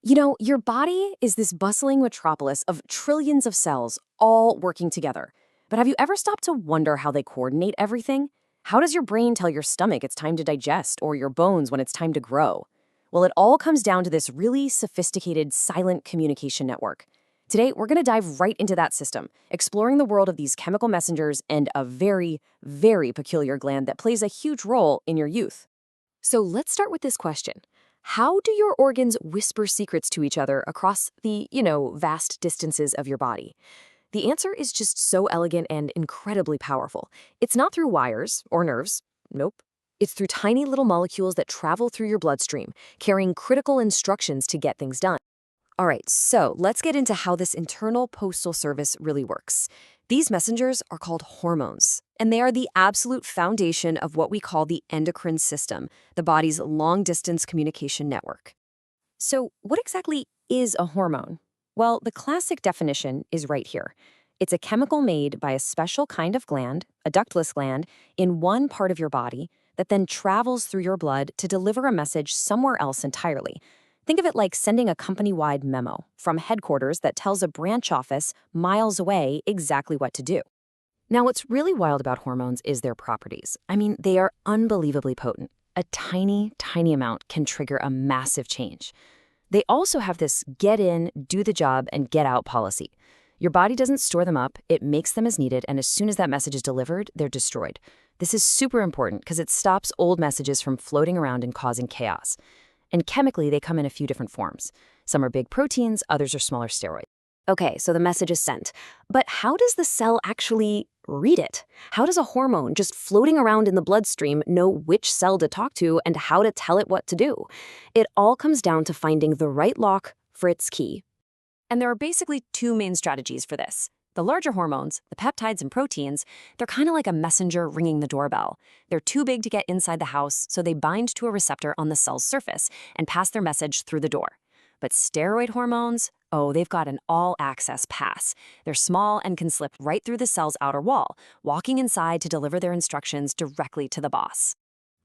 You know, your body is this bustling metropolis of trillions of cells all working together. But have you ever stopped to wonder how they coordinate everything? How does your brain tell your stomach it's time to digest or your bones when it's time to grow? Well, it all comes down to this really sophisticated silent communication network. Today, we're going to dive right into that system, exploring the world of these chemical messengers and a very, very peculiar gland that plays a huge role in your youth. So let's start with this question. How do your organs whisper secrets to each other across the, vast distances of your body? The answer is just so elegant and incredibly powerful. It's not through wires or nerves. Nope. It's through tiny little molecules that travel through your bloodstream, carrying critical instructions to get things done. All right, so let's get into how this internal postal service really works. These messengers are called hormones, and they are the absolute foundation of what we call the endocrine system, the body's long-distance communication network. So, what exactly is a hormone? Well, the classic definition is right here. It's a chemical made by a special kind of gland, a ductless gland, in one part of your body that then travels through your blood to deliver a message somewhere else entirely. Think of it like sending a company-wide memo from headquarters that tells a branch office miles away exactly what to do. Now, what's really wild about hormones is their properties. I mean, they are unbelievably potent. A tiny, tiny amount can trigger a massive change. They also have this get in, do the job, and get out policy. Your body doesn't store them up, it makes them as needed, and as soon as that message is delivered, they're destroyed. This is super important because it stops old messages from floating around and causing chaos. And chemically, they come in a few different forms. Some are big proteins, others are smaller steroids. Okay, so the message is sent. But how does the cell actually read it? How does a hormone just floating around in the bloodstream know which cell to talk to and how to tell it what to do? It all comes down to finding the right lock for its key. And there are basically two main strategies for this. The larger hormones, the peptides and proteins, they're kind of like a messenger ringing the doorbell. They're too big to get inside the house, so they bind to a receptor on the cell's surface and pass their message through the door. But steroid hormones, oh, they've got an all-access pass. They're small and can slip right through the cell's outer wall, walking inside to deliver their instructions directly to the boss.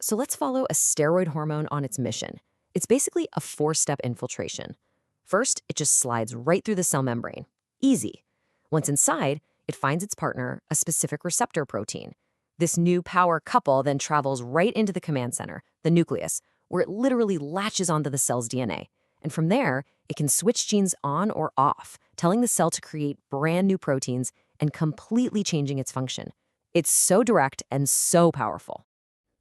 So let's follow a steroid hormone on its mission. It's basically a four-step infiltration. First, it just slides right through the cell membrane. Easy. Once inside, it finds its partner, a specific receptor protein. This new power couple then travels right into the command center, the nucleus, where it literally latches onto the cell's DNA. And from there, it can switch genes on or off, telling the cell to create brand new proteins and completely changing its function. It's so direct and so powerful.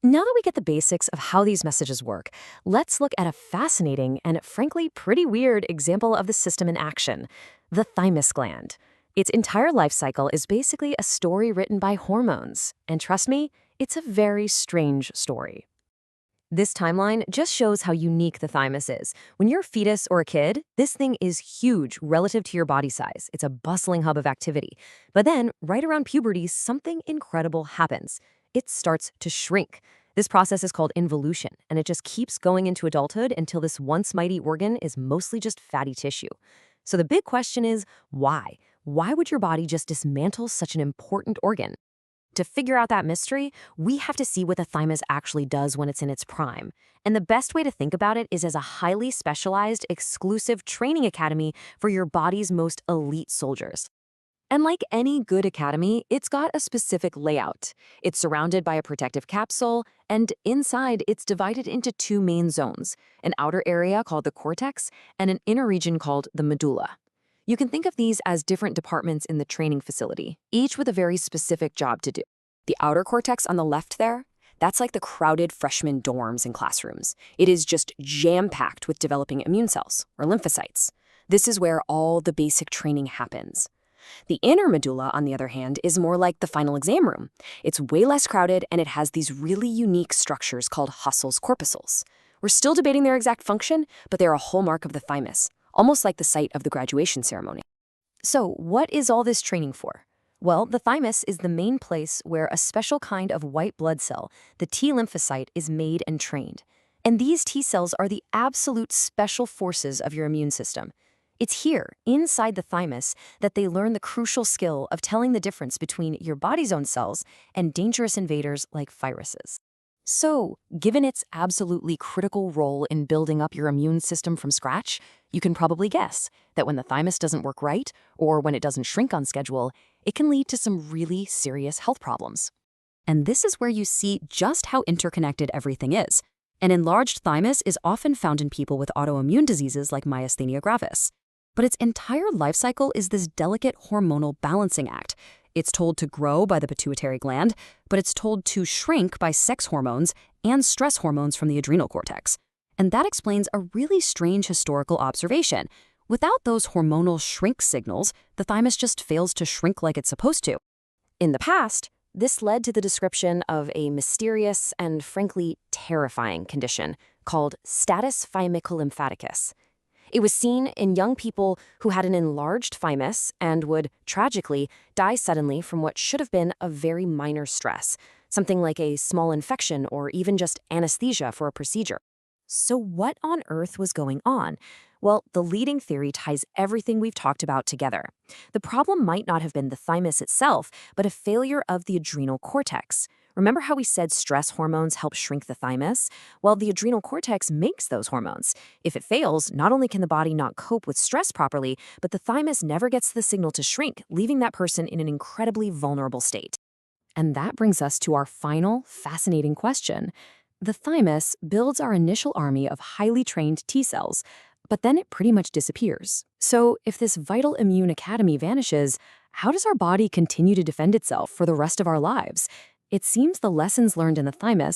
Now that we get the basics of how these messages work, let's look at a fascinating and frankly pretty weird example of the system in action, the thymus gland. Its entire life cycle is basically a story written by hormones. And trust me, it's a very strange story. This timeline just shows how unique the thymus is. When you're a fetus or a kid, this thing is huge relative to your body size. It's a bustling hub of activity. But then, right around puberty, something incredible happens. It starts to shrink. This process is called involution, and it just keeps going into adulthood until this once mighty organ is mostly just fatty tissue. So the big question is, why? Why would your body just dismantle such an important organ? To figure out that mystery, we have to see what the thymus actually does when it's in its prime. And the best way to think about it is as a highly specialized, exclusive training academy for your body's most elite soldiers. And like any good academy, it's got a specific layout. It's surrounded by a protective capsule, and inside it's divided into two main zones, an outer area called the cortex and an inner region called the medulla. You can think of these as different departments in the training facility, each with a very specific job to do. The outer cortex on the left there, that's like the crowded freshman dorms in classrooms. It is just jam-packed with developing immune cells, or lymphocytes. This is where all the basic training happens. The inner medulla, on the other hand, is more like the final exam room. It's way less crowded, and it has these really unique structures called hustles corpuscles. We're still debating their exact function, but they're a hallmark of the thymus, almost like the site of the graduation ceremony. So, what is all this training for? Well, the thymus is the main place where a special kind of white blood cell, the T lymphocyte, is made and trained. And these T cells are the absolute special forces of your immune system. It's here, inside the thymus, that they learn the crucial skill of telling the difference between your body's own cells and dangerous invaders like viruses. So, given its absolutely critical role in building up your immune system from scratch, You can probably guess that when the thymus doesn't work right, or when it doesn't shrink on schedule, it can lead to some really serious health problems. And this is where you see just how interconnected everything is. An enlarged thymus is often found in people with autoimmune diseases like myasthenia gravis. But its entire life cycle is this delicate hormonal balancing act. It's told to grow by the pituitary gland, but it's told to shrink by sex hormones and stress hormones from the adrenal cortex. And that explains a really strange historical observation. Without those hormonal shrink signals, the thymus just fails to shrink like it's supposed to. In the past, this led to the description of a mysterious and frankly terrifying condition called status thymico-lymphaticus. It was seen in young people who had an enlarged thymus and would, tragically, die suddenly from what should have been a very minor stress, something like a small infection or even just anesthesia for a procedure. So what on earth was going on? Well, the leading theory ties everything we've talked about together. The problem might not have been the thymus itself, but a failure of the adrenal cortex. Remember how we said stress hormones help shrink the thymus? Well, the adrenal cortex makes those hormones. If it fails, not only can the body not cope with stress properly, but the thymus never gets the signal to shrink, leaving that person in an incredibly vulnerable state. And that brings us to our final, fascinating question. The thymus builds our initial army of highly trained T cells, but then it pretty much disappears. So if this vital immune academy vanishes, how does our body continue to defend itself for the rest of our lives? It seems the lessons learned in the thymus